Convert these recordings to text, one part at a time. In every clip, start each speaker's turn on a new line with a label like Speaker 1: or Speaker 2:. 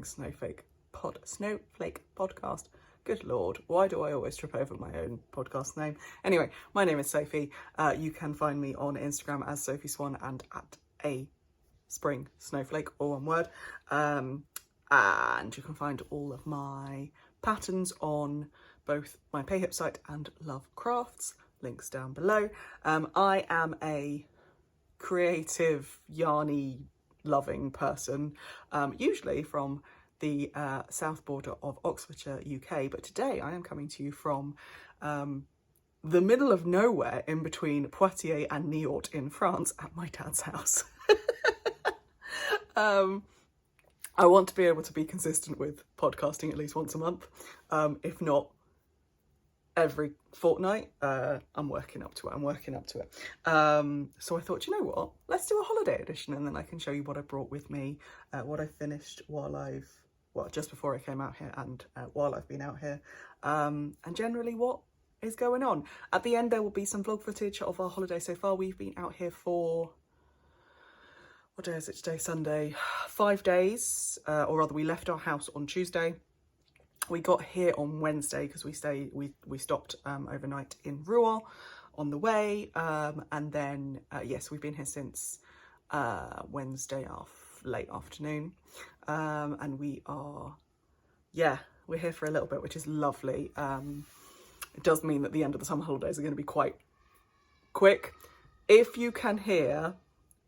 Speaker 1: Spring Snowflake podcast. Good Lord, why do I always trip over my own podcast name? Anyway, my name is Sophie. You can find me on Instagram as Sophie Swan and at a Spring Snowflake, all one word. And you can find all of my patterns on both my PayHip site and Love Crafts, links down below. I am a creative, yarny, loving person, usually from the south border of Oxfordshire, UK, but today I am coming to you from the middle of nowhere in between Poitiers and Niort in France at my dad's house. I want to be able to be consistent with podcasting at least once a month, if not every fortnight. I'm working up to it. So I thought, you know what, let's do a holiday edition, and then I can show you what I brought with me, what I finished just before I came out here, and while I've been out here, and generally what is going on. At the end there will be some vlog footage of our holiday so far. We've been out here for, what day is it today? Sunday. 5 days, or rather we left our house on Tuesday. We got here on Wednesday because we stopped overnight in Rouen on the way, and then yes, we've been here since Wednesday late afternoon, and we're here for a little bit, which is lovely. It does mean that the end of the summer holidays are going to be quite quick. If you can hear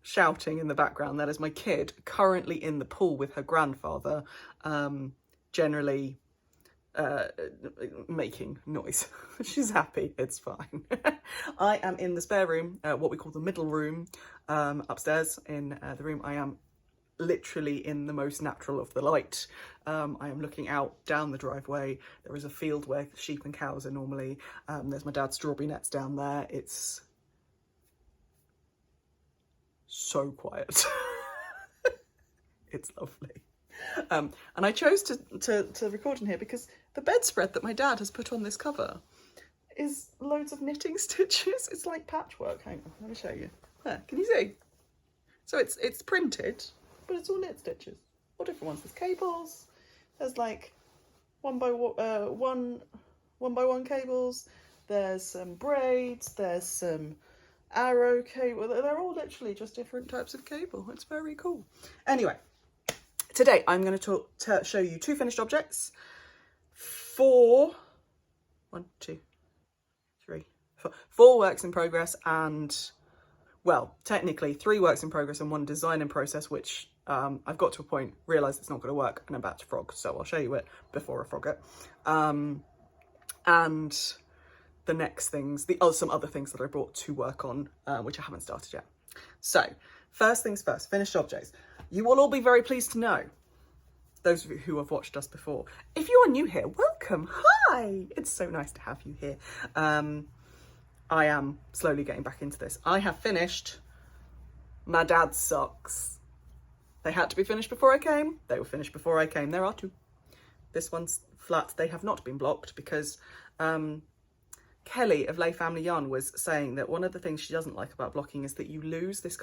Speaker 1: shouting in the background, that is my kid currently in the pool with her grandfather, generally making noise. She's happy, it's fine. I am in the spare room, what we call the middle room, upstairs in the room. I am literally in the most natural of the light. I am looking out down the driveway. There is a field where sheep and cows are normally. There's my dad's strawberry nets down there. It's so quiet. It's lovely. And I chose to record in here because the bedspread that my dad has put on this cover is loads of knitting stitches. It's like patchwork. Hang on, let me show you. There, can you see? So it's printed, but it's all knit stitches, all different ones. There's cables. There's like one by one cables. There's some braids. There's some arrow cable. They're all literally just different types of cable. It's very cool. Anyway, today I'm going to show you two finished objects, four works in progress, and, well, technically 3 works in progress and 1 design in process, which I've got to a point, realised it's not going to work, and I'm about to frog, so I'll show you it before I frog it. And the next things, some other things that I brought to work on, which I haven't started yet. So, first things first, finished objects. You will all be very pleased to know, those of you who have watched us before. If you are new here, welcome, hi! It's so nice to have you here. I am slowly getting back into this. I have finished my dad's socks. They had to be finished before I came. They were finished before I came. There are 2. This one's flat. They have not been blocked because Kelly of Lay Family Yarn was saying that one of the things she doesn't like about blocking is that you lose this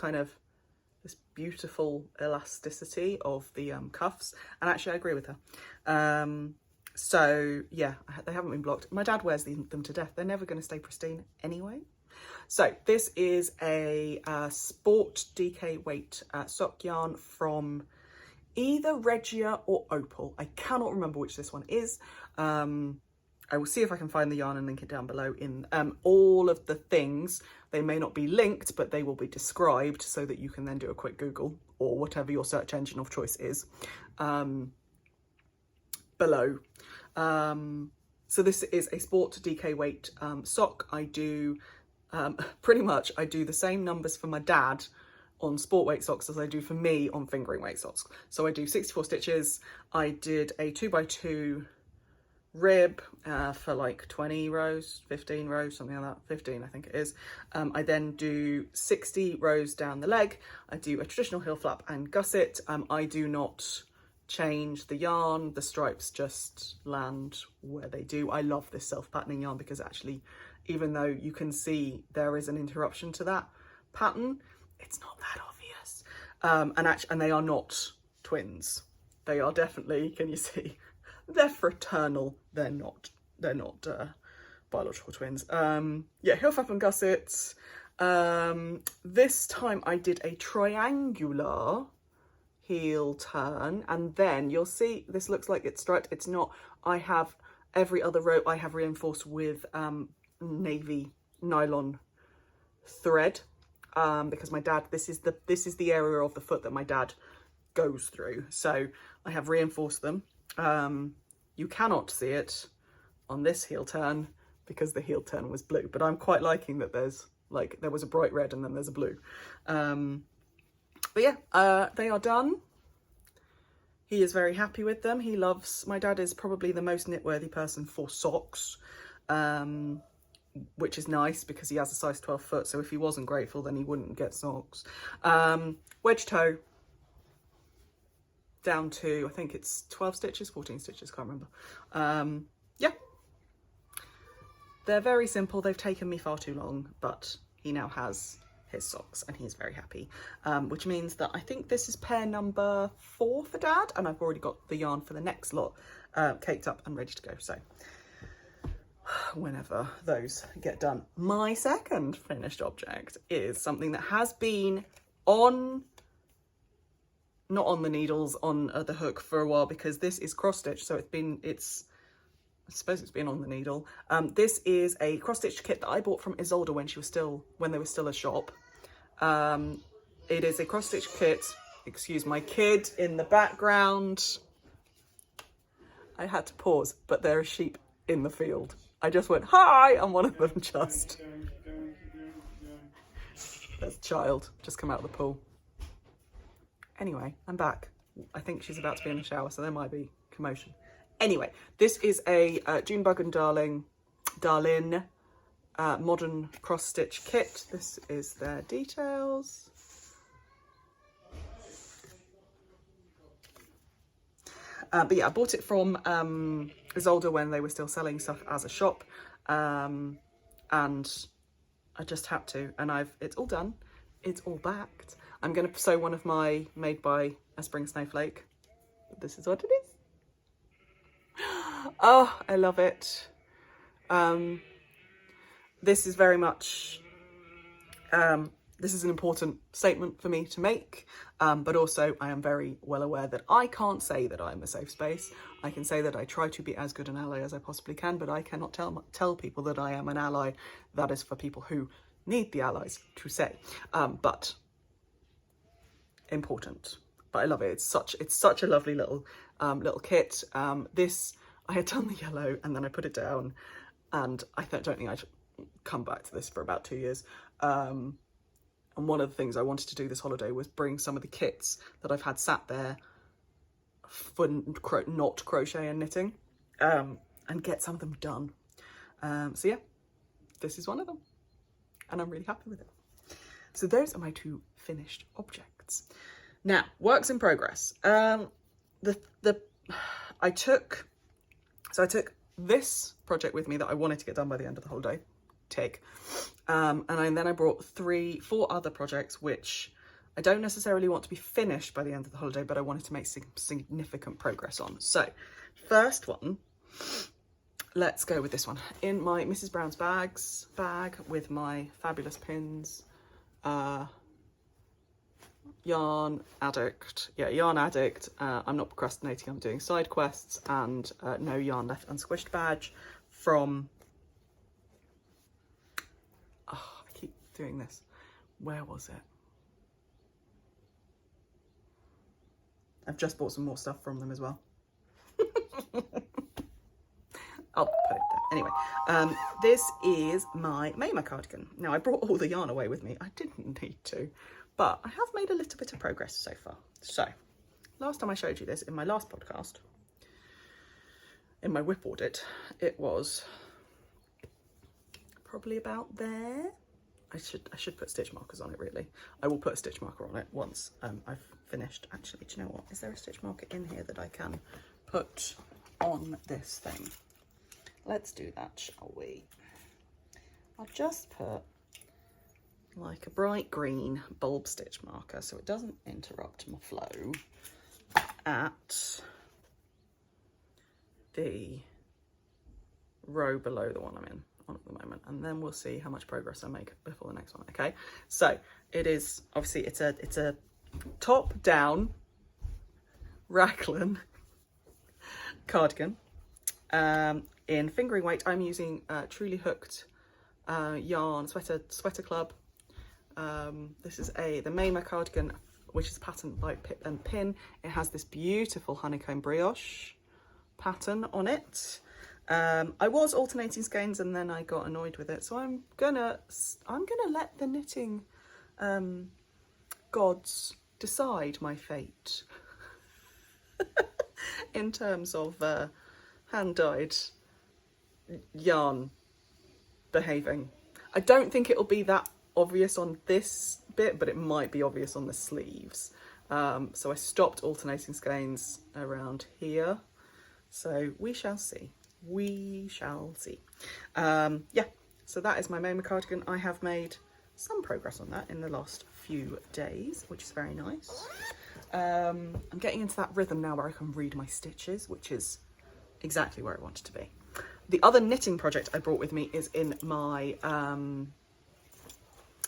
Speaker 1: beautiful elasticity of the cuffs, and actually I agree with her. So yeah, they haven't been blocked. My dad wears them to death. They're never going to stay pristine anyway. So this is a sport DK weight sock yarn from either Regia or Opal. I cannot remember which this one is. I will see if I can find the yarn and link it down below in all of the things. They may not be linked, but they will be described so that you can then do a quick Google or whatever your search engine of choice is below. So this is a sport DK weight sock. I do pretty much, I do the same numbers for my dad on sport weight socks as I do for me on fingering weight socks. So I do 64 stitches. I did a 2x2 rib for like 20 rows, 15 rows, something like that, 15 I think it is. I then do 60 rows down the leg. I do a traditional heel flap and gusset. I do not change the yarn, the stripes just land where they do. I love this self-patterning yarn because actually, even though you can see there is an interruption to that pattern, it's not that obvious. And they are not twins. They are definitely, can you see, they're fraternal. They're not biological twins. Yeah, Hoof Up and Gussets. This time I did a triangular heel turn, and then you'll see this looks like it's striped. It's not. I have every other row I have reinforced with navy nylon thread, because my dad, this is the area of the foot that my dad goes through, so I have reinforced them. You cannot see it on this heel turn because the heel turn was blue, but I'm quite liking that there was a bright red and then there's a blue. But yeah, they are done. He is very happy with them. He loves, my dad is probably the most knit-worthy person for socks, which is nice because he has a size 12 foot. So if he wasn't grateful, then he wouldn't get socks. Wedge toe down to, I think it's 12 stitches, 14 stitches, can't remember. Yeah. They're very simple. They've taken me far too long, but he now has his socks and he's very happy, which means that I think this is pair number 4 for Dad, and I've already got the yarn for the next lot caked up and ready to go, so whenever those get done. My second finished object is something that has been on, not on the needles, on the hook for a while, because this is cross stitch, so I suppose it's been on the needle. This is a cross-stitch kit that I bought from Isolde when they were still a shop. It is a cross-stitch kit. Excuse my kid in the background. I had to pause, but there are sheep in the field. I just went, hi, and one of them just... There's a child just come out of the pool. Anyway, I'm back. I think she's about to be in the shower, so there might be commotion. Anyway, this is a Junebug and Darlin modern cross-stitch kit. This is their details. But yeah, I bought it from Isolde when they were still selling stuff as a shop, and I just had to, and it's all done. It's all backed. I'm going to sew one of my made by a spring snowflake. This is what it is. Oh, I love it. This is very much, this is an important statement for me to make, but also I am very well aware that I can't say that I'm a safe space. I can say that I try to be as good an ally as I possibly can, but I cannot tell people that I am an ally. That is for people who need the allies to say, but important. But I love it. It's such a lovely little kit. This, I had done the yellow and then I put it down, and I don't think I'd come back to this for about 2 years. And one of the things I wanted to do this holiday was bring some of the kits that I've had sat there for not crochet and knitting, and get some of them done. So yeah, this is one of them, and I'm really happy with it. So those are my 2 finished objects. Now, works in progress. I took this project with me that I wanted to get done by the end of the holiday, and then I brought 4 other projects which I don't necessarily want to be finished by the end of the holiday, but I wanted to make significant progress on. So, first one, let's go with this one. In my Mrs. Brown's bag with my fabulous pins, Yarn Addict. Yeah, Yarn Addict. I'm not procrastinating, I'm doing side quests, and no yarn left unsquished badge from... Oh, I keep doing this. Where was it? I've just bought some more stuff from them as well. I'll put it there. Anyway, this is my Maema cardigan. Now, I brought all the yarn away with me. I didn't need to, but I have made a little bit of progress so far. So, last time I showed you this in my last podcast, in my whip audit, it was probably about there. I should put stitch markers on it, really. I will put a stitch marker on it once I've finished. Actually, do you know what? Is there a stitch marker in here that I can put on this thing? Let's do that, shall we? I'll just put like a bright green bulb stitch marker so it doesn't interrupt my flow. at the row below the one I'm in on at the moment, and then we'll see how much progress I make before the next one. Okay, so it is obviously it's a top down raglan cardigan. In fingering weight, I'm using Truly Hooked yarn sweater club. This is the Maema cardigan, which is patterned by Pip and Pin. It has this beautiful honeycomb brioche pattern on it. I was alternating skeins and then I got annoyed with it, so I'm gonna let the knitting gods decide my fate in terms of hand-dyed yarn behaving. I don't think it'll be that obvious on this bit, but it might be obvious on the sleeves. So I stopped alternating skeins around here, so we shall see. We shall see. Yeah, so that is my Maema cardigan. I have made some progress on that in the last few days, which is very nice. I'm getting into that rhythm now where I can read my stitches, which is exactly where I want it to be. The other knitting project I brought with me is in my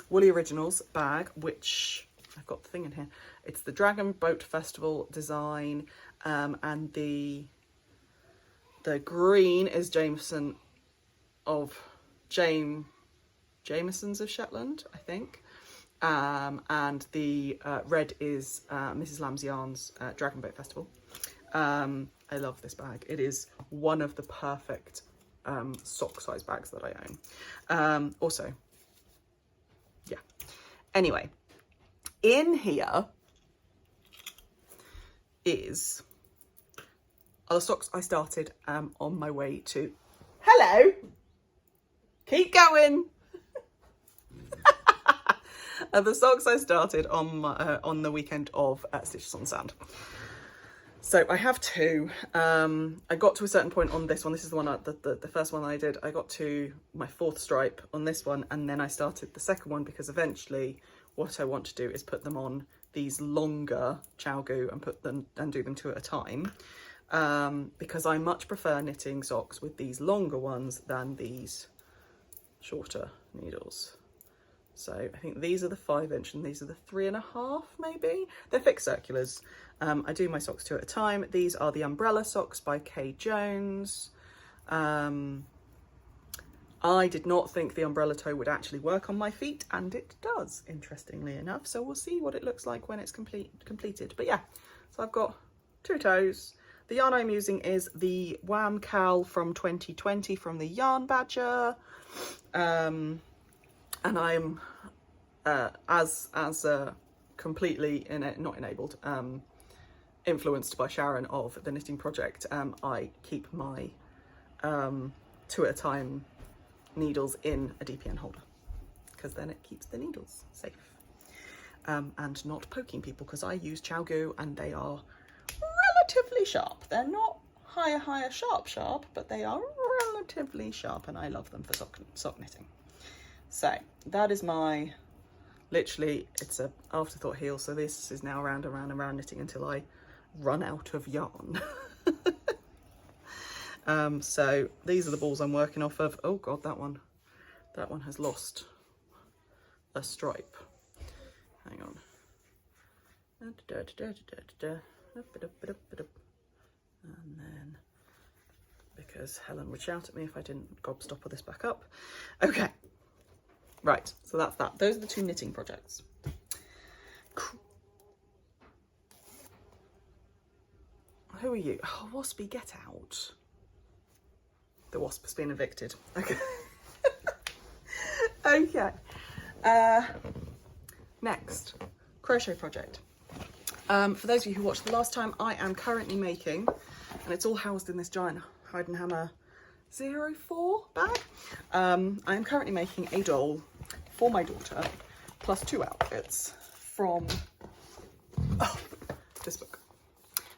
Speaker 1: Woolley Originals bag, which I've got the thing in here. It's the Dragon Boat Festival design, and the green is Jamesons of Shetland, I think. And the red is Mrs. Lamb's Yarns Dragon Boat Festival. I love this bag. It is one of the perfect sock size bags that I own. Also, yeah. Anyway, in here are the socks I started on my way to. Hello! Keep going! The socks I started on the weekend of Stitches on Sand. So I have two. I got to a certain point on this one. This is the one, the first one I did. I got to my 4th stripe on this one, and then I started the second one because eventually what I want to do is put them on these longer ChowGoo and put them and do them 2 at a time. Because I much prefer knitting socks with these longer ones than these shorter needles. So I think these are the 5-inch and these are the 3.5 maybe. They're fixed circulars. I do my socks 2 at a time. These are the umbrella socks by Kay Jones. I did not think the umbrella toe would actually work on my feet, and it does, interestingly enough. So we'll see what it looks like when it's completed. But yeah, so I've got 2 toes. The yarn I'm using is the Wham Cal from 2020 from the Yarn Badger. And I'm completely not enabled, influenced by Sharon of the Knitting Project. I keep my 2 at a time needles in a DPN holder because then it keeps the needles safe and not poking people, because I use ChowGoo and they are relatively sharp. They're not higher sharp, but they are relatively sharp, and I love them for sock knitting. So that is my, literally, it's a afterthought heel. So this is now round and round and round knitting until I run out of yarn. So these are the balls I'm working off of. Oh God, that one has lost a stripe. Hang on. And then, because Helen would shout at me if I didn't gobstopper this back up. Okay. Right, so that's that. Those are the 2 knitting projects. Who are you? Oh, Waspy, get out. The wasp has been evicted. Okay. Okay. Next, crochet project. For those of you who watched the last time, I am currently making, and it's all housed in this giant Hide and Hammer 04 bag. I am currently making a doll for my daughter, plus 2 outfits from this book.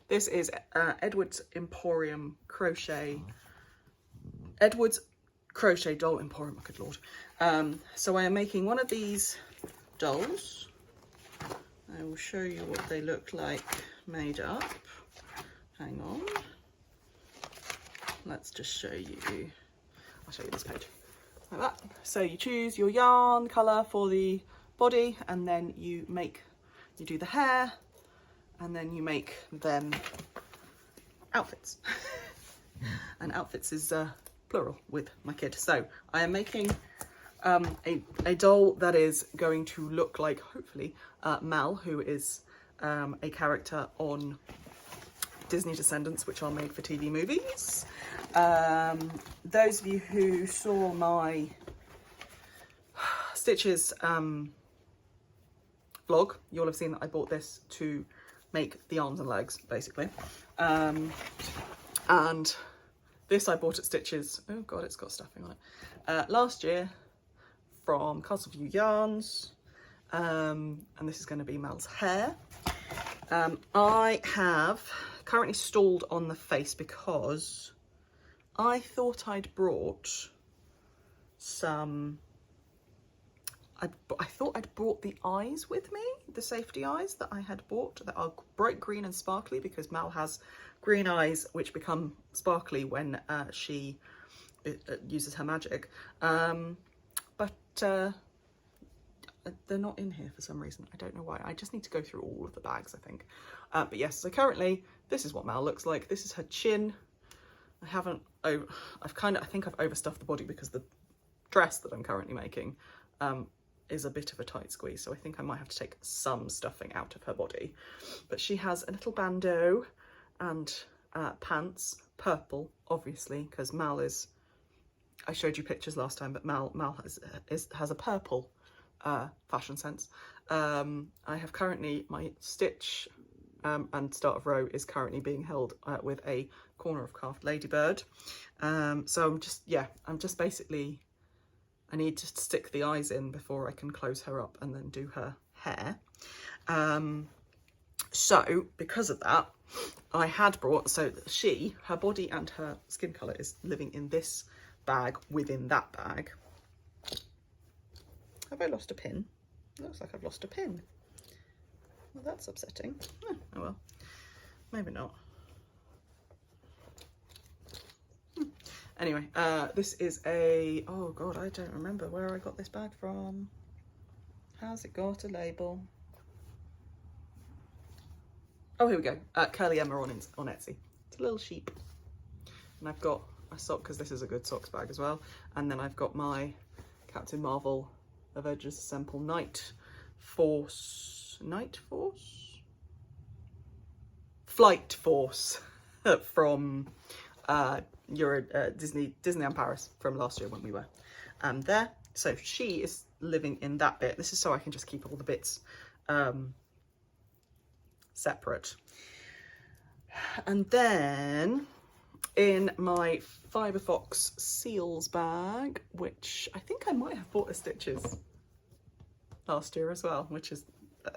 Speaker 1: This is Edward's Emporium Crochet. Edward's Crochet Doll Emporium, oh, good lord. So I am making one of these dolls. I will show you what they look like made up. Hang on. Let's just show you. I'll show you this page. Like that. So you choose your yarn colour for the body, and then you do the hair, and then you make them outfits. And outfits is plural with my kid. So I am making a doll that is going to look like, hopefully, Mal, who is a character on Disney Descendants, which are made for TV movies. Those of you who saw my Stitches vlog, you'll have seen that I bought this to make the arms and legs, basically. And this I bought at Stitches, oh god, it's got stuffing on it, last year from Castleview Yarns, and this is going to be Mal's hair. I have currently stalled on the face because I thought I'd brought some, I thought I'd brought the eyes with me, the safety eyes that I had bought that are bright green and sparkly, because Mal has green eyes which become sparkly when she uses her magic. But they're not in here for some reason. I don't know why. I just need to go through all of the bags, I think. But yes, so currently this is what Mal looks like. This is her chin. I think I've overstuffed the body because the dress that I'm currently making is a bit of a tight squeeze. So I think I might have to take some stuffing out of her body. But she has a little bandeau and pants, purple, obviously, because Mal is, I showed you pictures last time, but Mal has a purple fashion sense. I have currently, my stitch and start of row is currently being held with a corner of carved ladybird. So I'm just basically, I need to stick the eyes in before I can close her up and then do her hair. So because of that, I had brought, so her body and her skin colour is living in this bag within that bag. Have I lost a pin? It looks like I've lost a pin. Well, that's upsetting. Oh well, maybe not. Anyway, this is a, oh god, I don't remember where I got this bag from. Has it got a label? Oh, here we go. Curly Emma on Etsy. It's a little sheep. And I've got a sock, because this is a good socks bag as well. And then I've got my Captain Marvel Avengers Assemble Flight Force from Disneyland Paris from last year when we were there. So she is living in that bit. This is so I can just keep all the bits separate. And then in my Fibre Fox Seals bag, which I think I might have bought at Stitches last year as well, which is,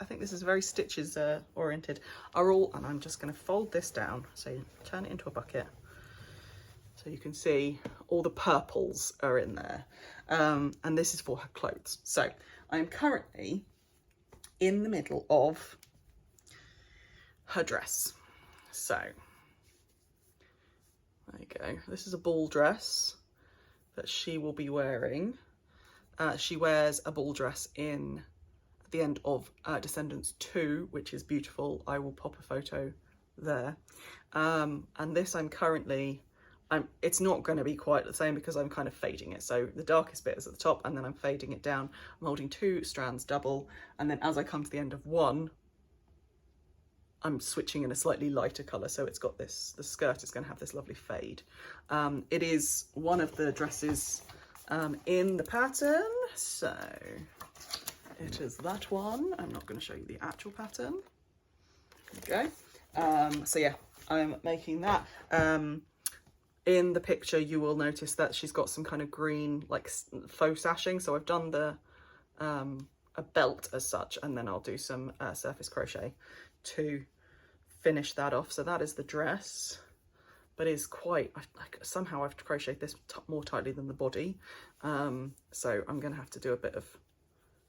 Speaker 1: I think this is very Stitches oriented, are all, and I'm just going to fold this down, so turn it into a bucket so you can see all the purples are in there, and this is for her clothes. So I am currently in the middle of her dress. So there you go. This is a ball dress that she will be wearing. She wears a ball dress at the end of Descendants 2, which is beautiful. I will pop a photo there. And this it's not going to be quite the same because I'm kind of fading it. So the darkest bit is at the top and then I'm fading it down. I'm holding 2 strands double, and then as I come to the end of one, I'm switching in a slightly lighter colour, so it's got this, the skirt is going to have this lovely fade. It is one of the dresses in the pattern, so it is that one. I'm not going to show you the actual pattern. Okay, so yeah, I'm making that. In the picture you will notice that she's got some kind of green like faux sashing, so I've done the a belt as such, and then I'll do some surface crochet to finish that off. So that is the dress, but it's quite, somehow I've crocheted this more tightly than the body, so I'm gonna have to do a bit of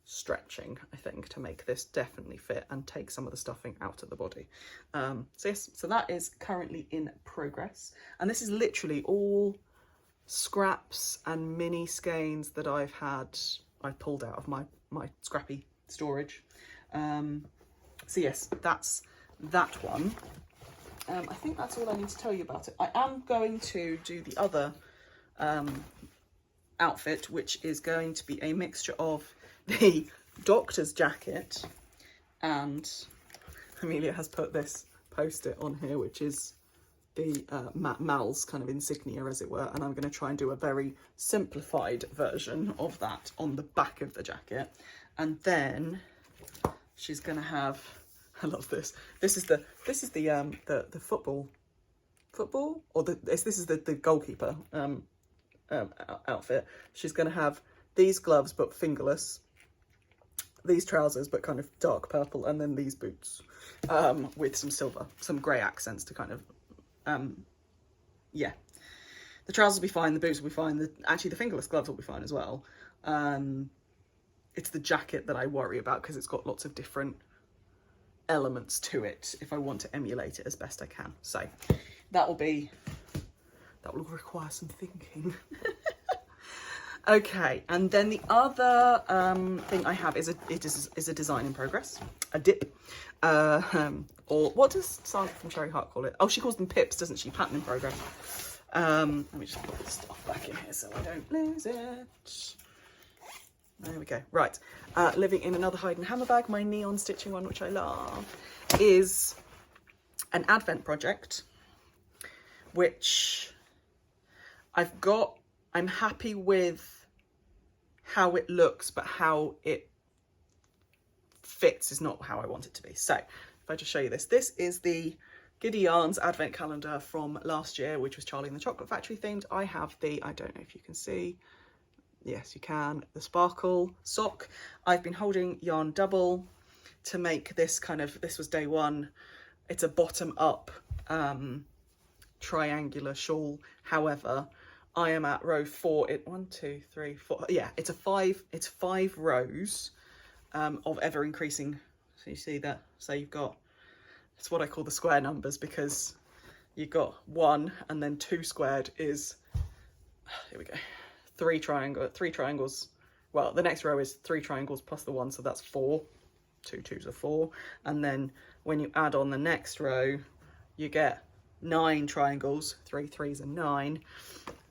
Speaker 1: stretching, I think, to make this definitely fit and take some of the stuffing out of the body. So yes, so that is currently in progress, and this is literally all scraps and mini skeins that I've pulled out of my scrappy storage. So yes, that's that one. I think that's all I need to tell you about it. I am going to do the other outfit, which is going to be a mixture of the doctor's jacket, and Amelia has put this post-it on here, which is the Mal's kind of insignia, as it were, and I'm going to try and do a very simplified version of that on the back of the jacket. And then she's going to have, I love this. This is the football, or this is the goalkeeper outfit. She's going to have these gloves but fingerless, these trousers but kind of dark purple, and then these boots with some silver, some grey accents to kind of yeah. The trousers will be fine, the boots will be fine, actually the fingerless gloves will be fine as well. It's the jacket that I worry about because it's got lots of different elements to it if I want to emulate it as best I can. So that will require some thinking. Okay, and then the other thing I have is a design in progress, a dip, or what does Sandra from Cherry Heart call it? Oh, she calls them pips, doesn't she? Pattern in progress. Let me just put this stuff back in here so I don't lose it. There we go. Right, living in another hide and hammer bag, my neon stitching one, which I love, is an advent project, which I'm happy with how it looks, but how it fits is not how I want it to be. So if I just show you this is the Giddy Yarns advent calendar from last year, which was Charlie and the Chocolate Factory themed. I have I don't know if you can see, yes you can, the sparkle sock. I've been holding yarn double to make this this was day one. It's a bottom up triangular shawl. However, I am at row 4. One, two, three, four. Yeah, it's 5 rows of ever increasing. So you see that. So you've got, it's what I call the square numbers, because you've got 1 and then 2 squared is, here we go, 3 triangles. Well, the next row is 3 triangles plus the 1, so that's 4. 2 2s are 4. And then when you add on the next row, you get 9 triangles. 3 3s are 9.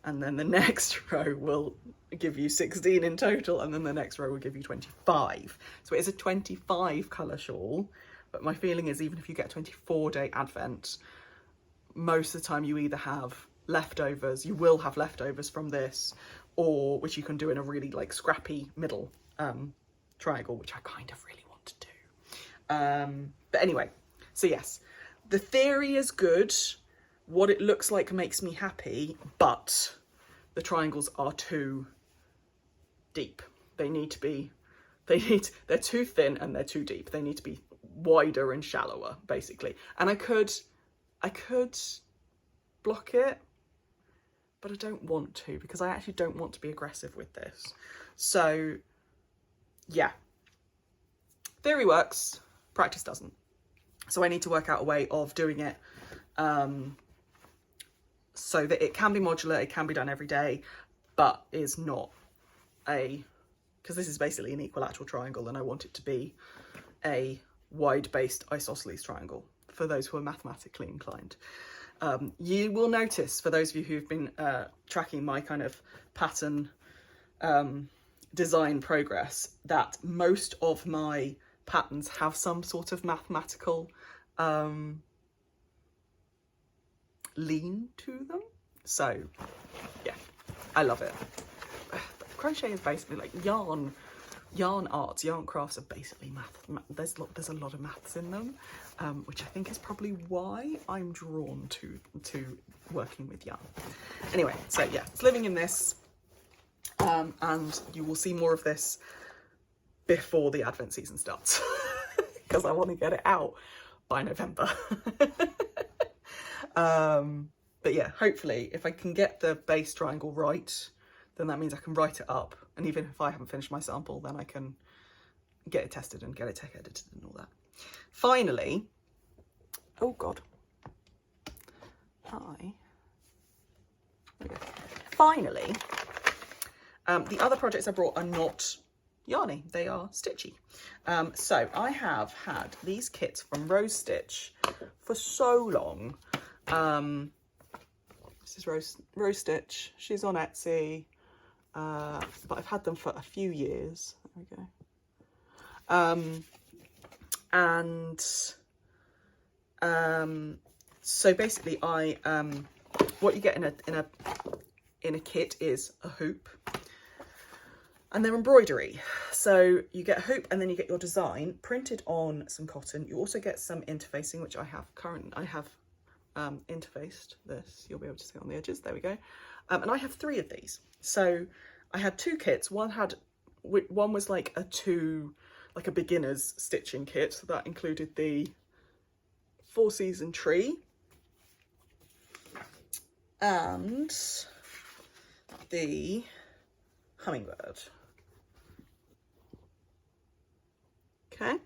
Speaker 1: And then the next row will give you 16 in total, and then the next row will give you 25. So it is a 25 colour shawl, but my feeling is even if you get a 24-day advent, most of the time you either have leftovers, you will have leftovers from this, or which you can do in a really scrappy middle triangle, which I kind of really want to do. But anyway, so yes, the theory is good. What it looks like makes me happy, but the triangles are too deep. They're too thin and they're too deep. They need to be wider and shallower, basically. And I could block it, but I don't want to, because I actually don't want to be aggressive with this. So yeah, theory works, practice doesn't. So I need to work out a way of doing it so that it can be modular, it can be done every day, but is not because this is basically an equilateral triangle, and I want it to be a wide-based isosceles triangle for those who are mathematically inclined. You will notice, for those of you who've been tracking my kind of pattern design progress, that most of my patterns have some sort of mathematical lean to them. So yeah, I love it. Crochet is basically yarn arts, yarn crafts are basically math. There's a lot of maths in them, which I think is probably why I'm drawn to working with yarn. Anyway, so yeah, it's living in this, and you will see more of this before the advent season starts, because I want to get it out by November. But yeah, hopefully if I can get the base triangle right, then that means I can write it up, and even if I haven't finished my sample, then I can get it tested and get it tech edited and all that. Finally, oh God, finally, the other projects I brought are not yarny, they are stitchy. So I have had these kits from Rose Stitch for so long. This is Rose Stitch, she's on Etsy, but I've had them for a few years. There we go. So basically what you get in a kit is a hoop and their embroidery. So you get a hoop and then you get your design printed on some cotton. You also get some interfacing, which I have interfaced this. You'll be able to see on the edges. There we go. And I have 3 of these. So I had 2 kits. One was like a beginner's stitching kit. So that included the 4-season tree and the hummingbird. Okay,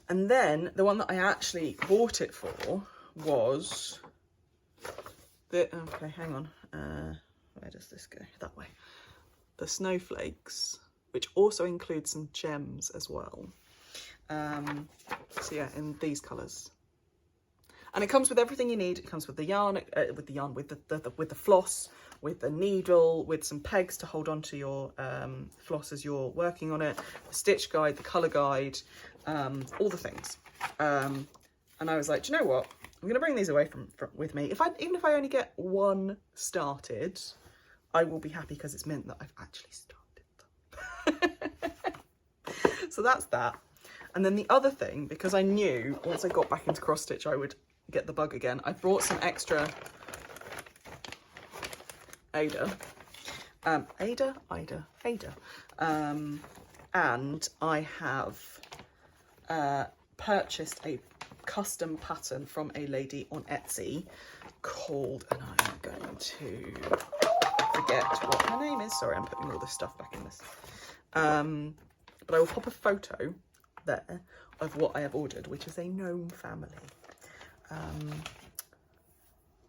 Speaker 1: and then the one that I actually bought it for was okay, hang on, where does this go? That way. The snowflakes, which also includes some gems as well. So yeah, in these colours. And it comes with everything you need. It comes with the yarn, with the floss, with the needle, with some pegs to hold onto your floss as you're working on it, the stitch guide, the colour guide, all the things. And I was like, do you know what? I'm going to bring these away with me. Even if I only get one started, I will be happy because it's meant that I've actually started. So that's that. And then the other thing, because I knew once I got back into cross stitch I would get the bug again, I brought some extra Ada. And I have purchased a custom pattern from a lady on Etsy called, and I'm going to forget what her name is. Sorry, I'm putting all this stuff back in this. But I will pop a photo there of what I have ordered, which is a gnome family.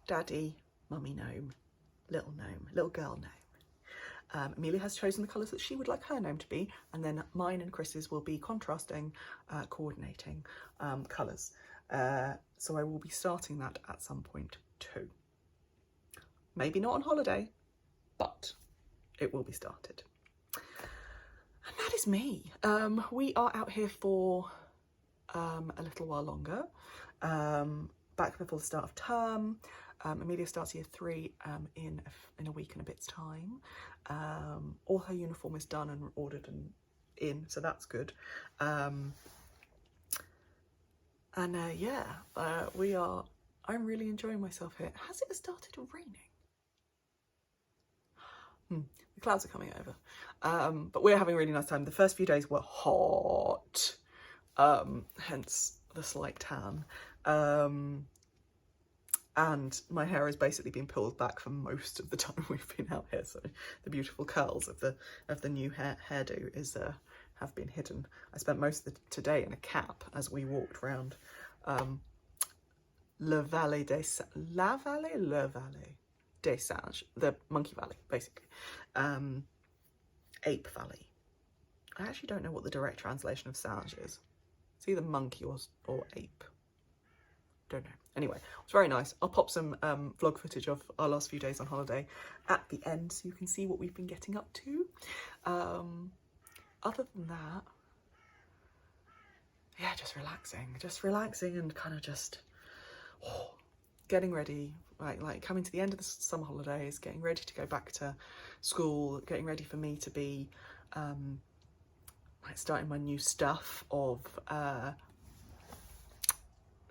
Speaker 1: Daddy, mummy gnome, little girl gnome. Amelia has chosen the colours that she would like her gnome to be, and then mine and Chris's will be contrasting, coordinating colours. So I will be starting that at some point too. Maybe not on holiday, but it will be started. And that is me. We are out here for a little while longer. Back before the start of term. Amelia starts year 3 in a week and a bit's time. All her uniform is done and ordered and in, so that's good. Yeah, I'm really enjoying myself here. Has it started raining? The clouds are coming over. But we're having a really nice time. The first few days were hot, hence the slight tan. And my hair has basically been pulled back for most of the time we've been out here, so the beautiful curls of the new hairdo have been hidden. I spent most of today in a cap as we walked around La Vallée des Singes, the Monkey Valley, basically. Ape Valley. I actually don't know what the direct translation of Singe is. It's either monkey or ape. Don't know. Anyway, it was very nice. I'll pop some vlog footage of our last few days on holiday at the end so you can see what we've been getting up to. Other than that, yeah, just relaxing and kind of just getting ready, like coming to the end of the summer holidays, getting ready to go back to school, getting ready for me to be starting my new stuff of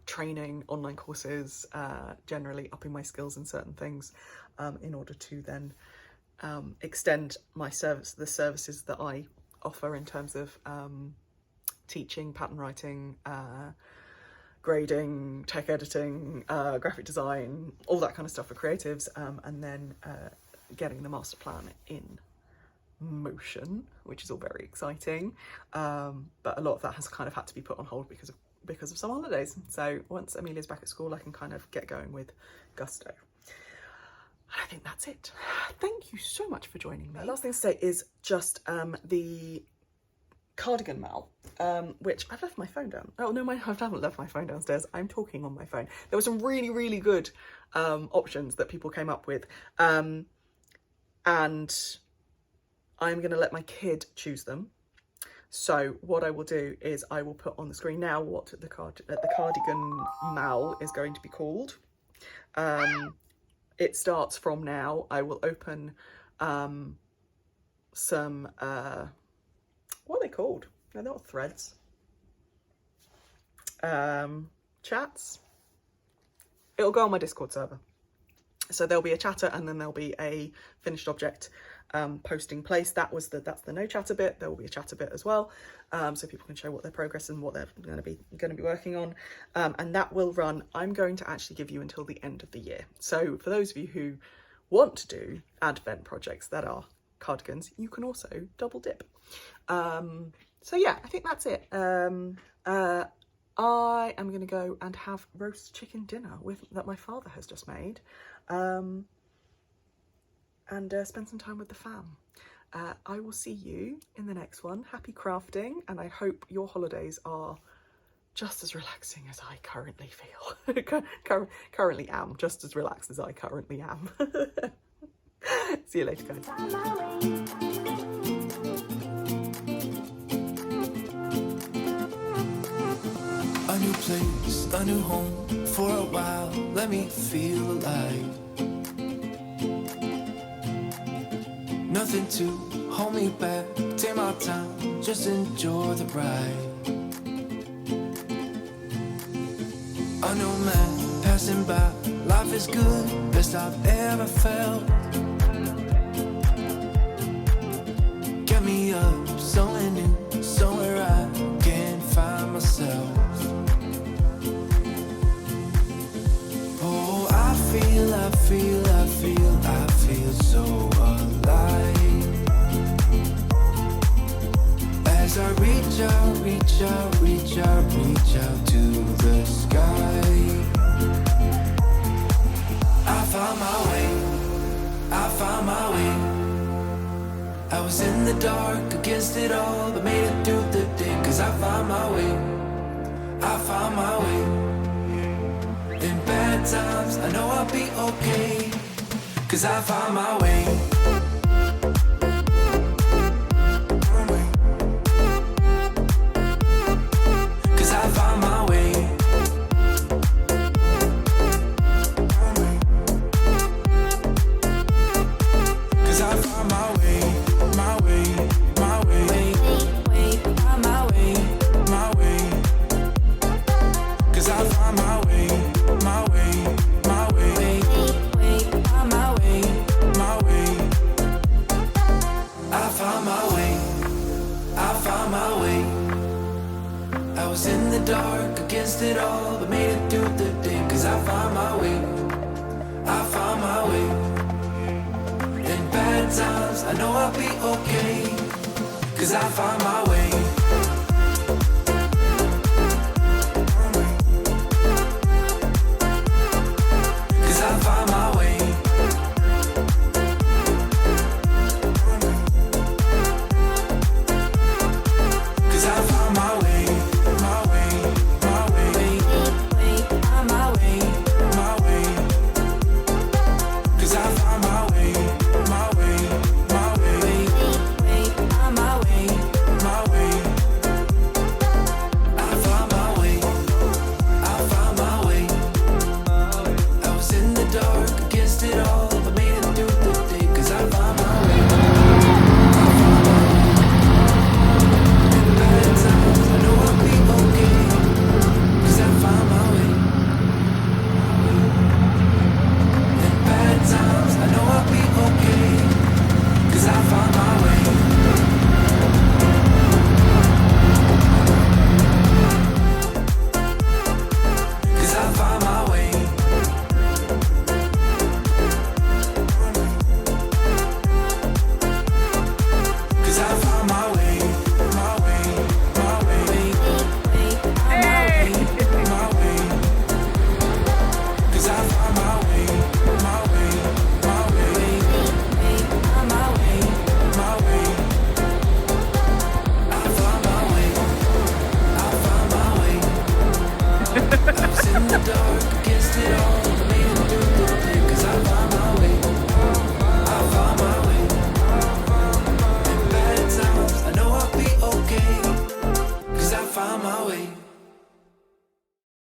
Speaker 1: training, online courses, generally upping my skills in certain things in order to then extend my the services that I offer in terms of teaching, pattern writing, grading, tech editing, graphic design, all that kind of stuff for creatives, and then getting the master plan in motion, which is all very exciting. But a lot of that has kind of had to be put on hold because of summer holidays. So once Amelia's back at school, I can kind of get going with gusto. I think that's it. Thank you so much for joining me. Last thing to say is just the cardigan mal, which I've left my phone down. Oh no, I haven't left my phone downstairs. I'm talking on my phone. There were some really, really good options that people came up with, and I'm going to let my kid choose them. So what I will do is I will put on the screen now what the cardigan mal is going to be called. It starts from now. I will open some, what are they called? No, they're not threads. Chats. It'll go on my Discord server. So there'll be a chatter and then there'll be a finished object posting place. That's the no chatter bit. There will be a chatter bit as well, so people can show what their progress and what they're going to be working on, and that will run. I'm going to actually give you until the end of the year. So for those of you who want to do advent projects that are cardigans, you can also double dip. So yeah, I think that's it. I am going to go and have roast chicken dinner that my father has just made. And spend some time with the fam. I will see you in the next one. Happy crafting, and I hope your holidays are just as relaxing as I currently feel. Currently am, just as relaxed as I currently am. See you later, guys.
Speaker 2: A new place, a new home, for a while, let me feel alive. Nothing to hold me back, take my time, just enjoy the ride. A new man passing by, life is good, best I've ever felt. Get me up, somewhere new, somewhere I can find myself. Oh, I feel so alive. As I reach out to the sky. I found my way. I was in the dark against it all, but made it through the day. Cause I found my way. In bad times, I know I'll be okay. Cause I found my way. I know I'll be okay, 'cause I found my way. My way. dark.